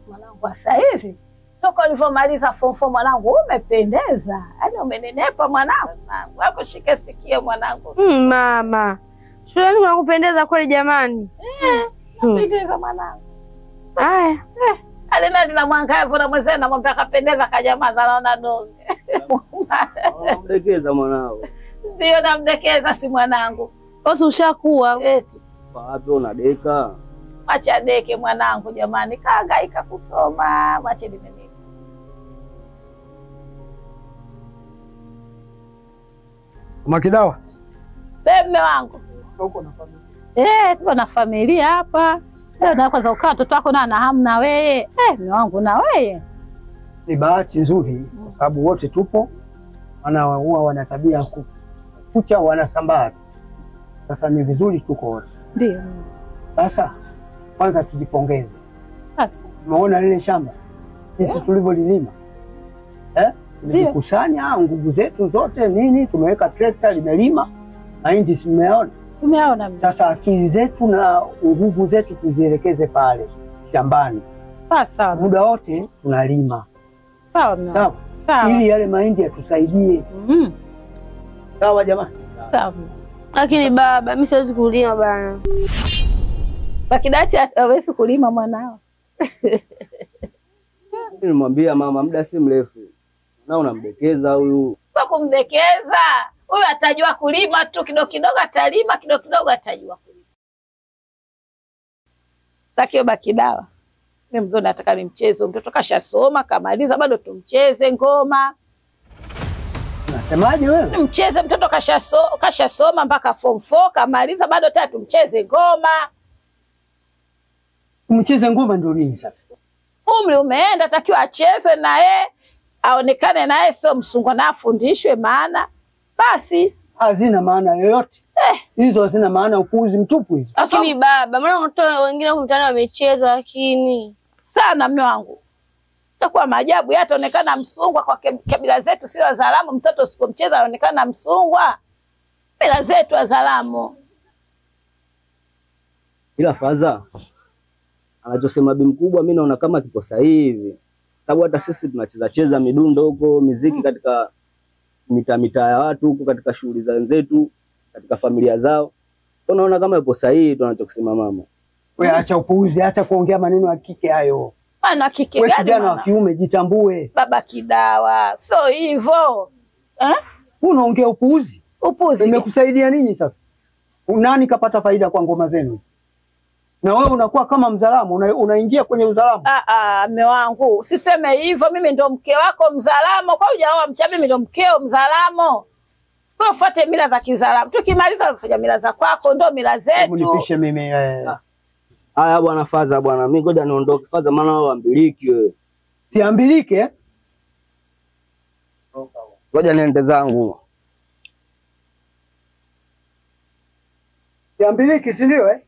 Mwanangu sasa hivi toka ulivyomaliza form 4 mwanangu umependeza. Yaani umenenepa mwanangu. Wako shike sikio mwanangu. Mama. Shuleni kuna kupendeza kweli jamani. Umependeza mwanangu. Haya. Alina nina mwangavu na mwenzie namwambia kapendeza kajamaa anaona donge. Namdekeza mwanao. Ndio namdekeza si mwanangu. Bosi ushakuwa. Eti. Wapi unadeka? Acha deke mwanangu jamani. Kaangaika kusoma. Mwache nini. Makidawa. Mume wangu. Uko na familia? Tuko na familia hapa. Leo na kwanza ukaa mtoto wako na hamu na wewe. Mume wangu na wewe. Ni bahati nzuri kwa sababu wote tupo. Maana huwa wana tabia kucha wanasambaa. Sasa ni vizuri tuko wote. Ndio. Sasa kwanza tujipongeze. Sasa Umeona lile shamba? Sisi tulivyolilima. Tumekusanya nguvu zetu zote nini, tumeweka trekta limelima. Mahindi simeona. Tumeona. Sasa akili zetu na nguvu zetu tuzielekeze pale shambani. Sawa. Muda wote tunalima. Sawa. Sawa. Ili yale mahindi yatusaidie. Sawa jamani. Sawa. Lakini baba, mimi siwezi kulima bana. Bakidati hawezi kulima mwanao. Nilimwambia mama muda si mrefu. Na unamdekeza huyu. Sio kumdekeza. Huyu atajua kulima tu kidogo kidogo atalima, kidogo kidogo atajua kulima. Takio Bakidawa. Mimi mzee nataka ni mchezo. Mtoto kashasoma, kamaliza bado tumcheze ngoma. Unasemaje wewe? Mcheze mtoto kashasoma mpaka form 4, kamaliza bado tena tumcheze ngoma. Mcheze ngoma ndio nini sasa? Umri umeenda, takiwa achezwe na yeye, aonekane na yeye sio msungo na afundishwe maana. Basi hazina maana yoyote. Hizo hazina maana, upuuzi mtupu hizo. Lakini baba, mbona watoto wengine kumtana wamecheza lakini sana mume wangu. Itakuwa maajabu yataonekana msungwa kwa kabila zetu sio wazalamu, mtoto usipomcheza aonekana msungwa. Kabila zetu wazalamu. Ila Faza anachosema bi mkubwa mimi naona kama kiko sahihi hivi. Sababu hata sisi tunacheza midundo huko, muziki katika mitaa ya watu huko, katika shughuli za wenzetu, katika familia zao. Unaona kama ipo sahihi tunachokisema mama. Wewe acha upuuzi, acha kuongea maneno ya kike hayo. Ana kike gani? Wewe kijana wa kiume jitambue. Baba Kidawa, sio hivyo. Unaongea upuuzi? Upuuzi. Imekusaidia nini sasa? Nani kapata faida kwa ngoma zenu? Na wewe unakuwa kama mzalamu, unaingia kwenye uzalamu. Mume wangu, usiseme hivyo, mimi ndo mke wako mzalamo. Kwa hujaoa mchawi, mimi ndo mkeo mzalamo. Kwa ufuate mila za kizalamu. Tukimaliza kufanya mila za kwako ndo mila zetu. Unipishe mimi. Haya bwana Faza bwana, mimi ngoja niondoke. Faza maana wewe ambiliki wewe. Siambilike? Ngoja niende zangu. Siambiliki si ndio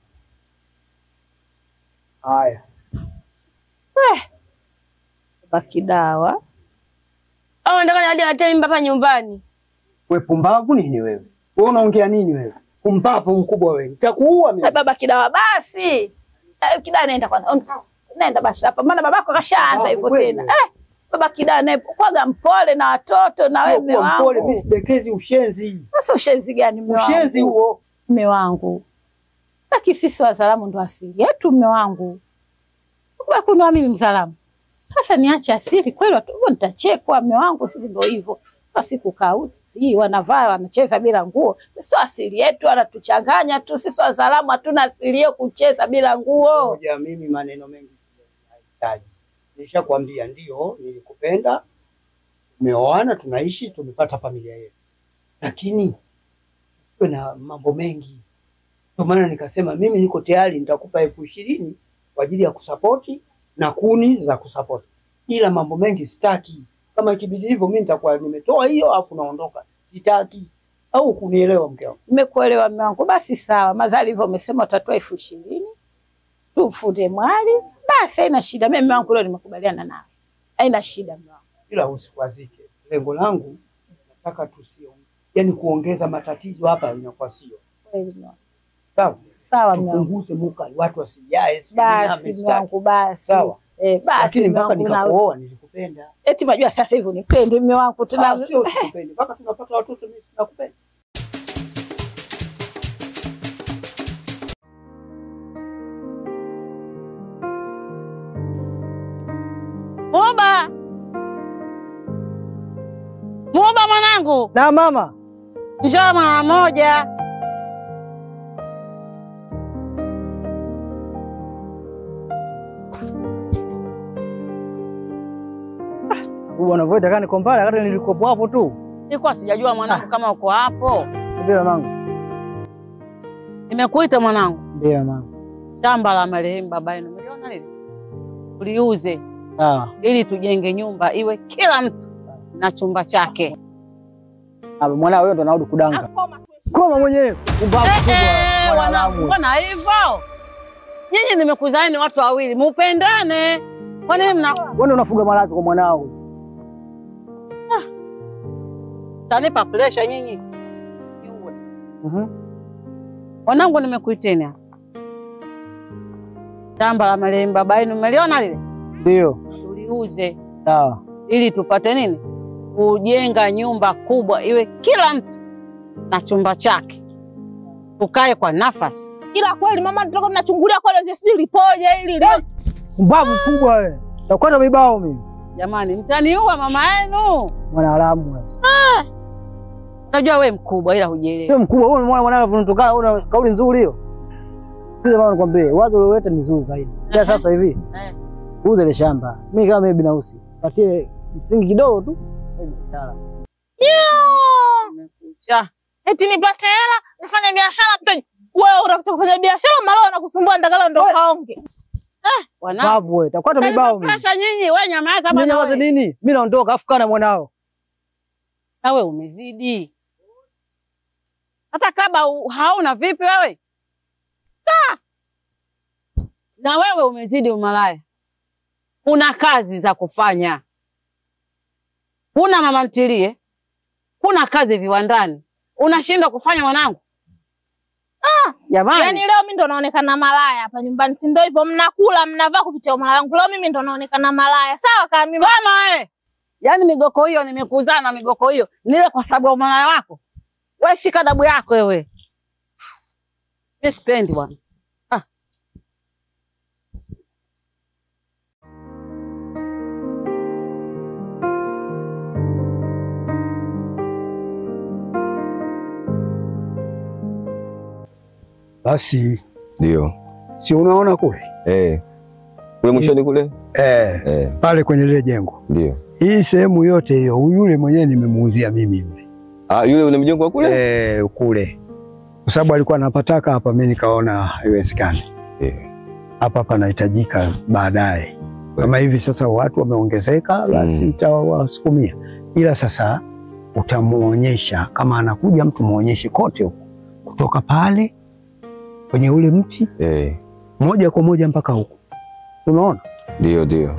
Haya. Bakidawa. Nataka hadi atemi hapa nyumbani. Wewe pumbavu nini wewe? Wewe unaongea nini wewe? Pumbavu mkubwa wewe. Nitakuua mimi. Baba Kidawa basi. Kidawa nenda kwanza. Nenda basi hapa. Maana babako kashaanza hivyo tena. Baba Kidawa naye kwaga mpole na watoto na wewe mume wangu. Mpole, mimi sidekezi ushenzi. Sasa ushenzi gani mume wangu? Ushenzi huo. Mume wangu. Lakini sisi wazalamu ndo asili yetu mume wangu. Kwa kuna mimi mzalamu. Sasa niache asili kweli watu nitachekwa mume wangu, sisi ndo hivyo. Sasa siku kauti hii wanavaa wanacheza bila nguo. Sio asili yetu, anatuchanganya tu. Sisi wazalamu hatuna asili yetu kucheza bila nguo. Ngoja mimi maneno mengi sihitaji. Nishakwambia ndio nilikupenda. Tumeoana, tunaishi, tumepata familia yetu. Lakini kuna mambo mengi. Kwa maana nikasema mimi niko tayari nitakupa 20,000 kwa ajili ya kusapoti na kuni za kusapoti. Ila mambo mengi sitaki. Kama ikibidi hivyo mimi nitakuwa nimetoa hiyo afu naondoka. Sitaki. Au kunielewa mke wangu? Nimekuelewa mume wangu. Basi sawa. Madhali hivyo umesema utatoa 20,000. Tufunde mwali. Basi haina shida. Mimi mume wangu leo nimekubaliana nawe. Haina shida mume wangu. Ila usikwazike. Lengo langu nataka yani kuongeza matatizo hapa inakuwa sio. Kweli. Sawa? Sawa mume wangu. Tupunguze mukali, watu wasijae. Basi mume wangu basi. Sawa. Basi Lakini mpaka nikakuoa nilikupenda. Eti majua sasa hivi unipende mume wangu tena. Sio sikupende. Mpaka tunapata watoto mimi sinakupenda. Muba mwanangu. Na mama. Njoo mara moja. Bwana Voida kani kompala wakati nilikopo hapo tu. Nilikuwa sijajua mwanangu kama uko hapo. Ndio mama. Nimekuita mwanangu. Ndio mama. Shamba la marehemu baba yenu uliona lile? Uliuze. Sawa. Ili tujenge nyumba iwe kila mtu na chumba chake. Hapo mwana wewe ndo anarudi kudanga. Koma mwenyewe. Ubavu kubwa. Wanangu, mbona hivyo? Nyinyi nimekuzaeni watu wawili, mupendane. Kwa nini wewe unafuga malazi kwa mwanao? Tanipa pressure nyinyi. Wanangu nimekuiteni hapa. Shamba la marehemu baba yenu umeliona lile? Ndio. Tuliuze. Sawa. Ili tupate nini? Kujenga nyumba kubwa iwe kila mtu na chumba chake. Tukae kwa nafasi. Ila kweli mama nitoka tunachungulia kwa leo sisi lipoje ili leo. Mbavu kubwa wewe. Takwenda mibao mimi. Jamani mtaniua mama yenu. Mwanalamu wewe. Unajua wewe mkubwa ila hujielewi. Sio mkubwa wewe mwana mwanao unatoka una kauli nzuri hiyo. Sasa mama nikwambie wazo lolote ni nzuri zaidi. Ila sasa hivi. Uze ile shamba. Mimi kama mimi binafsi patie msingi kidogo tu. Nimekucha. Eti nipate hela nifanye biashara mtaji. Wewe unataka kufanya biashara mara unakusumbua ndakala ndo kaonge. Wanangu. Bavu wewe, takwata mibao mimi. Sasa nyinyi wewe nyamaza bwana. Mimi nyamaza nini? Mimi naondoka afu kana mwanao. Na wewe umezidi. Hata kama hauna vipi wewe? Na wewe umezidi umalaya. Kuna kazi za kufanya. Kuna mama ntilie. Kuna kazi viwandani. Unashindwa kufanya mwanangu? Jamani. Yaani leo mimi ndo naonekana malaya hapa nyumbani. Si ndio hivyo mnakula mnavaa kupitia umalaya wangu. Leo mimi ndo naonekana malaya. Sawa kama mimi. Kama wewe. Yaani migoko hiyo nimekuzaa na migoko hiyo. Nile kwa sababu ya umalaya wako. Wewe shika adabu yako wewe. Mimi sipendi bwana. Basi ndio. Si unaona kule? Kule mwishoni kule? Pale kwenye lile jengo. Ndio. Hii sehemu yote hiyo yule mwenyewe nimemuuzia mimi yule. Yule ule mjengo kule? Kule. Kwa sababu alikuwa anapataka hapa mimi nikaona haiwezekani. Hapa panahitajika baadaye. Kama hivi sasa watu wameongezeka basi nitawasukumia. Ila sasa utamuonyesha kama anakuja mtu muonyeshe kote huko. Kutoka pale kwenye ule mti moja kwa moja mpaka huko. Unaona? Ndio.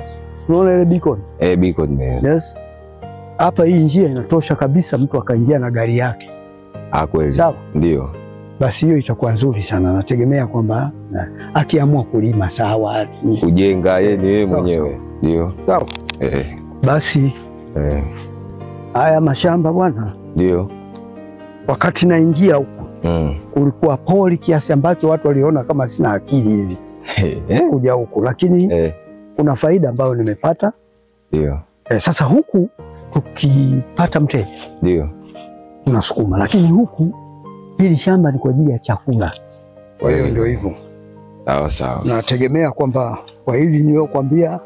Unaona ile beacon? Beacon. Yes. Hapa hii njia inatosha kabisa mtu akaingia na gari yake. Kweli. Sawa? Ndio. Basi hiyo itakuwa nzuri sana. Nategemea kwamba akiamua kulima sawa, kujenga yeye ni yeye mwenyewe. Ndio. Sawa. Basi haya mashamba bwana. Ndio. Wakati naingia huko kulikuwa poli kiasi ambacho watu waliona kama sina akili hivi kuja huku, lakini kuna faida ambayo nimepata. Ndio. Sasa huku tukipata mteja ndio tunasukuma, lakini huku hili shamba ni kwa ajili ya chakula. Kwa hiyo ndio hivyo. Sawa. Nategemea kwamba kwa hili niliyokuambia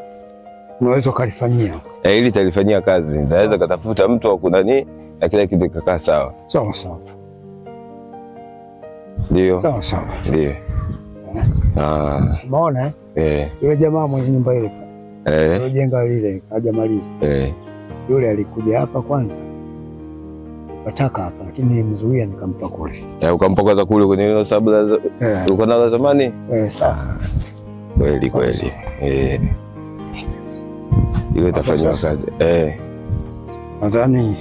unaweza kulifanyia. Hili talifanyia kazi. Naweza katafuta mtu wa kunani na kila kitu kikakaa sawa. Sawa. Ndio. Sawa. Ndio. Umeona yule jamaa mwenye nyumba ile. Yule jenga lile hajamaliza. Yule alikuja hapa kwanza. Nataka hapa lakini nilimzuia nikampa kule. Ukampa kwanza kule kwenye ile sababu ulikuwa na zamani? Sawa. Kweli. Ile itafanywa kazi. Nadhani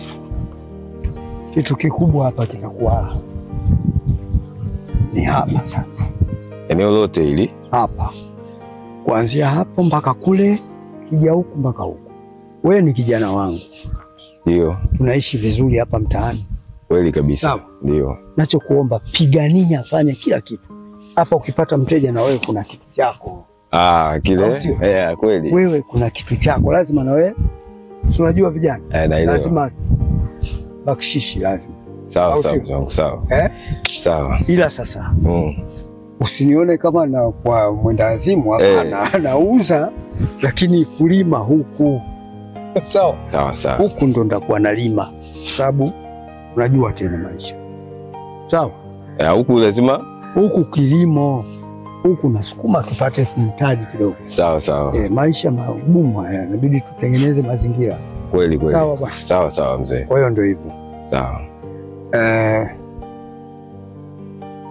kitu kikubwa hapa kitakuwa ni hapa sasa. Eneo lote hili Hapa. Kuanzia hapo mpaka kule, kija huku mpaka huku. Wewe ni kijana wangu. ndio Tunaishi vizuri hapa mtaani. kweli kabisa. Sawa. Ndio. Nachokuomba pigania, fanya kila kitu. Hapa ukipata mteja na wewe kuna kitu chako. Kile kweli. Wewe kuna kitu chako, lazima na wewe. Si unajua vijana? Naelewa. Lazima bakshishi lazima. Sawa sawa sawa. Sawa. Ila sasa usinione kama na kwa mwendawazimu hapana, nauza lakini kulima huku. Sawa. Sawa sawa. Huku ndo ndakuwa nalima sababu unajua tena maisha. Sawa? Huku lazima huku kilimo. Huku nasukuma tupate mtaji kidogo. Sawa sawa. Maisha magumu haya, inabidi tutengeneze mazingira. Kweli kweli. Sawa bwana. Sawa sawa mzee. Kwa hiyo ndio hivyo. Sawa.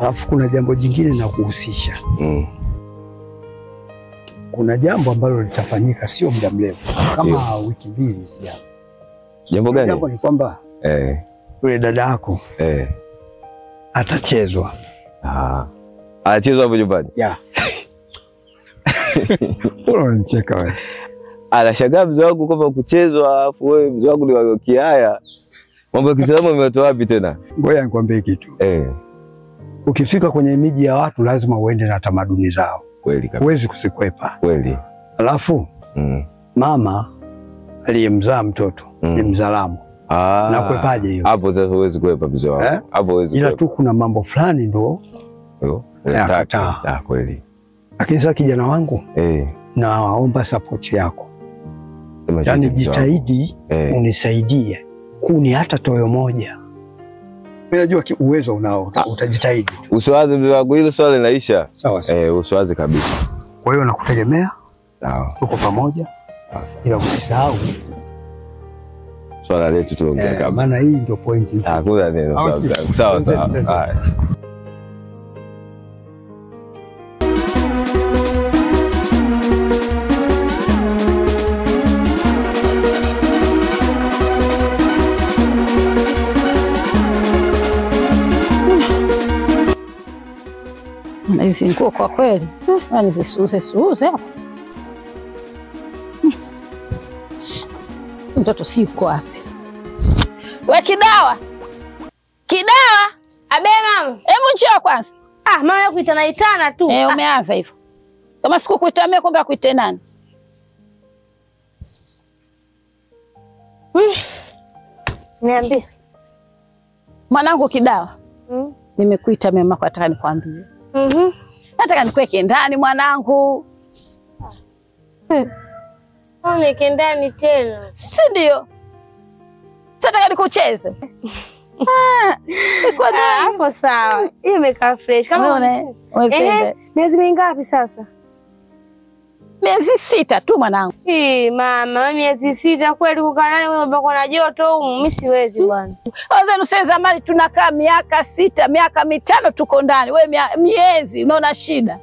Alafu kuna jambo jingine na kuhusisha. Kuna jambo ambalo litafanyika sio muda mrefu, kama wiki 2 zijazo. Jambo gani? Jambo ni kwamba yule dada yako atachezwa. Anachezwa hapo nyumbani? Unacheka wewe. Anashangaa mzee wangu kwamba kuchezwa, afu wewe mzee wangu ni wa Kiaya. Mambo ya Kiislamu umetoa wapi tena? Ngoja nikwambie kitu. Ukifika kwenye miji ya watu lazima uende na tamaduni zao. Kweli kabisa. Huwezi kuzikwepa. Kweli. Alafu mama aliyemzaa mtoto ni Mzalamu. Na kwepaje hiyo? Hapo sasa huwezi kwepa mzee wangu. Hapo huwezi kwepa. Ila tu kuna mambo fulani ndo kweli. Lakini sasa kijana wangu naomba support yako. Yaani jitahidi unisaidie kuni hata toyo moja. Mimi najua uwezo unao, utajitahidi. Usiwaze mzee wangu, hilo swali linaisha. Sawa sawa. Usiwaze kabisa. Kwa hiyo nakutegemea. Sawa. Tuko pamoja. Ila usisahau swala letu tuongea kama. Maana hii ndio point nzuri. Hakuna neno. Sawa sawa. Haya. Hizi nguo kwa kweli, yani zisuuze hapa. Mtoto siko wapi? We Kidawa! Kidawa! Abe mama. Hebu njoo kwanza. Mama kuitana tu. Umeanza hivyo. Kama siku kuita mimi kumbe akuite nani? Niambie. Mwanangu Kidawa. Nimekuita mimi mama, nataka nikwambie. Nataka nikuweke ndani mwanangu. Niweke ndani tena. Si ndio? Nataka nikucheze. Hapo sawa. Hiyo imekaa fresh. Kama umependa. Miezi mingapi sasa? Miezi 6 tu mwanangu. Mama, miezi 6 kweli kukaa naye wewe bado na joto? Mimi siwezi bwana. Wazee nusema zamani tunakaa miaka 6, miaka 5 tuko ndani. Wewe miezi unaona shida.